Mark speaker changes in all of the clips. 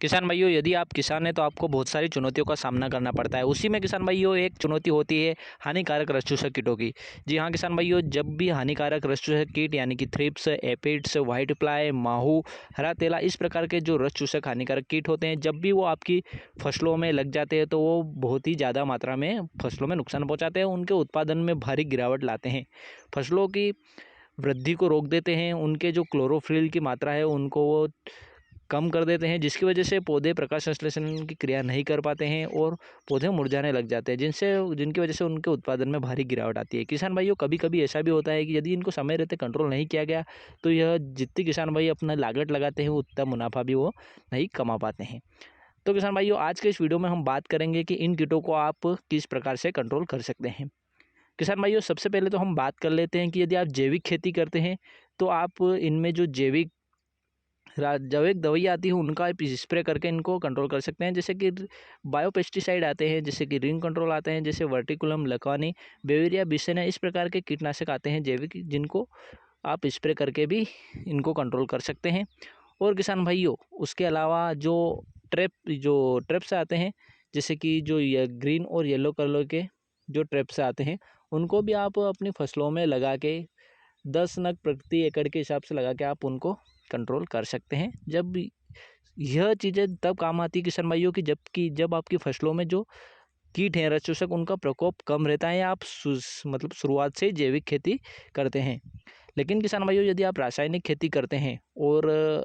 Speaker 1: किसान भाइयों, यदि आप किसान हैं तो आपको बहुत सारी चुनौतियों का सामना करना पड़ता है। उसी में किसान भाइयों एक चुनौती होती है हानिकारक रस चूसक कीटों की। जी हाँ किसान भाइयों, जब भी हानिकारक रस चूसक कीट यानी कि थ्रिप्स, एपिड्स, व्हाइट फ्लाई, माहू, हरा तेला, इस प्रकार के जो रस चूसक हानिकारक कीट होते हैं, जब भी वो आपकी फसलों में लग जाते हैं तो वो बहुत ही ज़्यादा मात्रा में फसलों में नुकसान पहुँचाते हैं, उनके उत्पादन में भारी गिरावट लाते हैं, फसलों की वृद्धि को रोक देते हैं, उनके जो क्लोरोफिल की मात्रा है उनको वो कम कर देते हैं, जिसकी वजह से पौधे प्रकाश संश्लेषण की क्रिया नहीं कर पाते हैं और पौधे मुरझाने लग जाते हैं, जिनकी वजह से उनके उत्पादन में भारी गिरावट आती है। किसान भाइयों, कभी कभी ऐसा भी होता है कि यदि इनको समय रहते कंट्रोल नहीं किया गया तो यह जितनी किसान भाई अपना लागत लगाते हैं उतना मुनाफा भी वो नहीं कमा पाते हैं। तो किसान भाइयों, आज के इस वीडियो में हम बात करेंगे कि इन कीटों को आप किस प्रकार से कंट्रोल कर सकते हैं। किसान भाइयों, सबसे पहले तो हम बात कर लेते हैं कि यदि आप जैविक खेती करते हैं तो आप इनमें जो जैविक दवाई आती है उनका स्प्रे करके इनको कंट्रोल कर सकते हैं। जैसे कि बायो पेस्टिसाइड आते हैं, जैसे कि रिंग कंट्रोल आते हैं, जैसे वर्टिकुलम, लकानी, बेवेरिया, बिसेना, इस प्रकार के कीटनाशक आते हैं जैविक, जिनको आप स्प्रे करके भी इनको कंट्रोल कर सकते हैं। और किसान भाइयों, उसके अलावा जो ट्रैप्स आते हैं, जैसे कि जो ये ग्रीन और येलो कलर के जो ट्रैप्स आते हैं उनको भी आप अपनी फसलों में लगा के 10 नग प्रति एकड़ के हिसाब से लगा के आप उनको कंट्रोल कर सकते हैं। जब यह चीज़ें तब काम आती है किसान भाइयों की जब आपकी फसलों में जो कीट हैं रस चूसक, उनका प्रकोप कम रहता है, या आप मतलब शुरुआत से जैविक खेती करते हैं। लेकिन किसान भाइयों, यदि आप रासायनिक खेती करते हैं और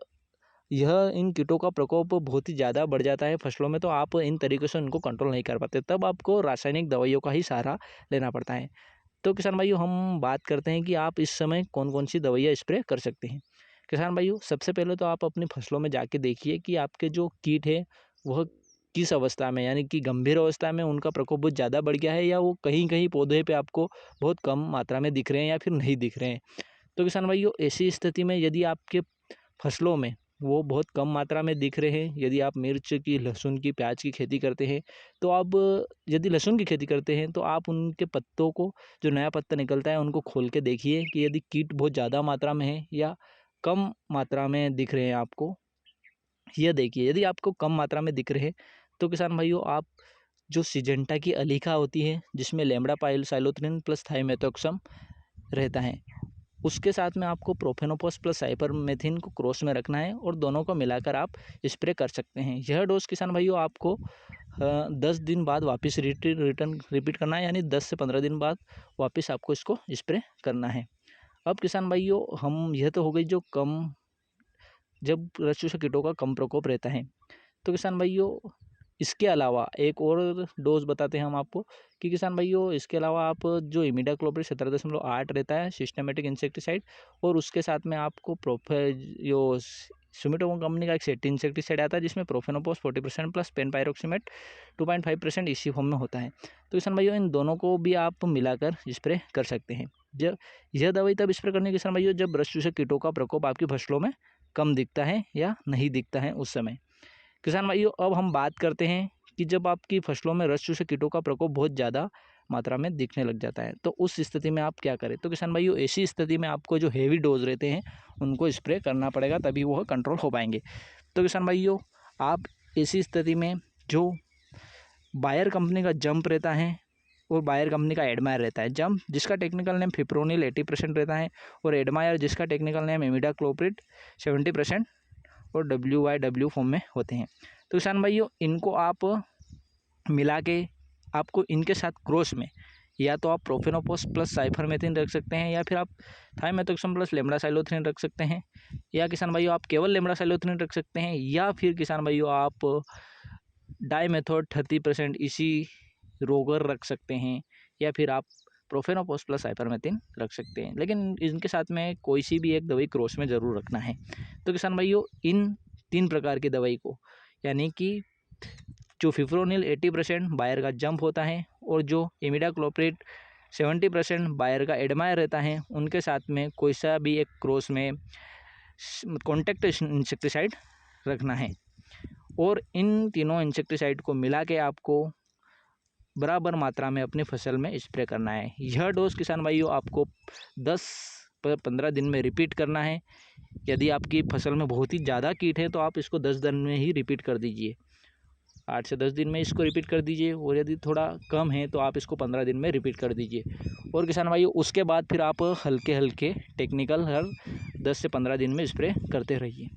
Speaker 1: यह इन कीटों का प्रकोप बहुत ही ज़्यादा बढ़ जाता है फसलों में, तो आप इन तरीक़ों से उनको कंट्रोल नहीं कर पाते, तब आपको रासायनिक दवाइयों का ही सहारा लेना पड़ता है। तो किसान भाइयों, हम बात करते हैं कि आप इस समय कौन कौन सी दवाइयाँ स्प्रे कर सकते हैं। किसान भाइयों, सबसे पहले तो आप अपनी फसलों में जाके देखिए कि आपके जो कीट है वह किस अवस्था में, यानी कि गंभीर अवस्था में उनका प्रकोप बहुत ज़्यादा बढ़ गया है, या वो कहीं कहीं पौधे पे आपको बहुत कम मात्रा में दिख रहे हैं या फिर नहीं दिख रहे हैं। तो किसान भाइयों, ऐसी स्थिति में यदि आपके फसलों में वो बहुत कम मात्रा में दिख रहे हैं, यदि आप मिर्च की, लहसुन की, प्याज की खेती करते हैं, तो आप यदि लहसुन की खेती करते हैं तो आप उनके पत्तों को, जो नया पत्ता निकलता है, उनको खोल के देखिए कि यदि कीट बहुत ज़्यादा मात्रा में है या कम मात्रा में दिख रहे हैं आपको। यह देखिए, यदि आपको कम मात्रा में दिख रहे हैं तो किसान भाइयों, आप जो सिजेंटा की अलीका होती है, जिसमें लैम्ब्डा पाइलोथ्रिन प्लस थाइमेथोक्सम रहता है, उसके साथ में आपको प्रोफेनोफॉस प्लस साइपरमेथ्रिन को क्रॉस में रखना है और दोनों को मिलाकर आप स्प्रे कर सकते हैं। यह डोज किसान भाइयों आपको 10 दिन बाद वापस रिटर्न रिपीट करना है, यानी 10 से 15 दिन बाद वापस आपको इसको स्प्रे करना है। अब किसान भाइयों, हम यह तो हो गई जो जब रस चूसक कीटों का कम प्रकोप रहता है। तो किसान भाइयों, इसके अलावा एक और डोज बताते हैं हम आपको कि किसान भाइयों, इसके अलावा आप जो इमिडाक्लोप्रिड 17.8 रहता है सिस्टमेटिक इंसेक्टिसाइड, और उसके साथ में आपको सुमिटोमो कंपनी का एक सेट इंसेक्टिसाइड आता है, जिसमें प्रोफेनोपोस 40% प्लस पेनपायरोक्सिमेट 2.5% इसी फॉर्म में होता है। तो किसान भाइयों, इन दोनों को भी आप मिलाकर स्प्रे कर सकते हैं। जब यह दवाई तब स्प्रे करनी है किसान भाइयों, जब रस चूसक कीटों का प्रकोप आपकी फसलों में कम दिखता है या नहीं दिखता है उस समय। किसान भाइयों, अब हम बात करते हैं कि जब आपकी फसलों में रस चूसक कीटों का प्रकोप बहुत ज़्यादा मात्रा में दिखने लग जाता है, तो उस स्थिति में आप क्या करें। तो किसान भाइयों, ऐसी स्थिति में आपको जो हेवी डोज रहते हैं उनको स्प्रे करना पड़ेगा, तभी वह कंट्रोल हो पाएंगे। तो किसान भाइयों, आप ऐसी स्थिति में जो बायर कंपनी का जंप रहता है और बायर कंपनी का एडमायर रहता है, जंप जिसका टेक्निकल नेम फिप्रोनिल 80% रहता है, और एडमायर जिसका टेक्निकल नेम इमिडाक्लोप्रिड 70% और WYW फॉर्म में होते हैं। तो किसान भाइयों, इनको आप मिला के आपको इनके साथ क्रॉस में या तो आप प्रोफेनोफॉस प्लस साइपरमेथ्रिन रख सकते हैं, या फिर आप थाइमेथोक्सम प्लस लेम्डासाइलोथ्रिन रख सकते हैं, या किसान भाइयों आप केवल लेम्डासाइलोथ्रिन रख सकते हैं, या फिर किसान भाइयों आप डाइमेथोड 30% इसी रोगर रख सकते हैं, या फिर आप प्रोफेनोफॉस प्लस साइपरमेथ्रिन रख सकते हैं। लेकिन इनके साथ में कोई सी भी एक दवाई क्रॉस में ज़रूर रखना है। तो किसान भाइयों, इन 3 प्रकार की दवाई को, यानी कि जो फिप्रोनिल 80% बायर का जंप होता है, और जो इमिडाक्लोप्रिड 70% बायर का एडमायर रहता है, उनके साथ में कोई सा भी एक क्रॉस में कॉन्टैक्ट इंसेक्टिसाइड रखना है, और इन तीनों इंसेक्टिसाइड को मिला के आपको बराबर मात्रा में अपनी फसल में स्प्रे करना है। यह डोज किसान भाइयों आपको 10 15 दिन में रिपीट करना है। यदि आपकी फसल में बहुत ही ज़्यादा कीट है तो आप इसको 10 दिन में ही रिपीट कर दीजिए, 8 से 10 दिन में इसको रिपीट कर दीजिए। और यदि थोड़ा कम है तो आप इसको 15 दिन में रिपीट कर दीजिए। और किसान भाइयों, उसके बाद फिर आप हल्के हल्के टेक्निकल हर 10 से 15 दिन में स्प्रे करते रहिए।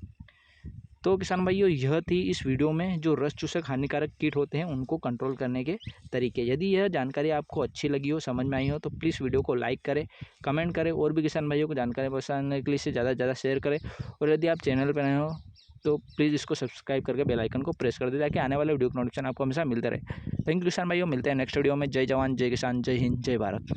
Speaker 1: तो किसान भाइयों, यह थी इस वीडियो में जो रस चूसक हानिकारक कीट होते हैं उनको कंट्रोल करने के तरीके। यदि यह जानकारी आपको अच्छी लगी हो, समझ में आई हो, तो प्लीज़ वीडियो को लाइक करें, कमेंट करें और भी किसान भाइयों को जानकारी पहुंचाने के लिए ज़्यादा से ज़्यादा शेयर करें। और यदि आप चैनल पर नए हो तो प्लीज़ इसको सब्सक्राइब करके बेल आइकन को प्रेस कर दें ताकि आने वाले वीडियो का नोटिफिकेशन आपको हमेशा मिलता रहे। थैंक यू किसान भाइयों, मिलते हैं नेक्स्ट वीडियो में। जय जवान, जय किसान, जय हिंद, जय भारत।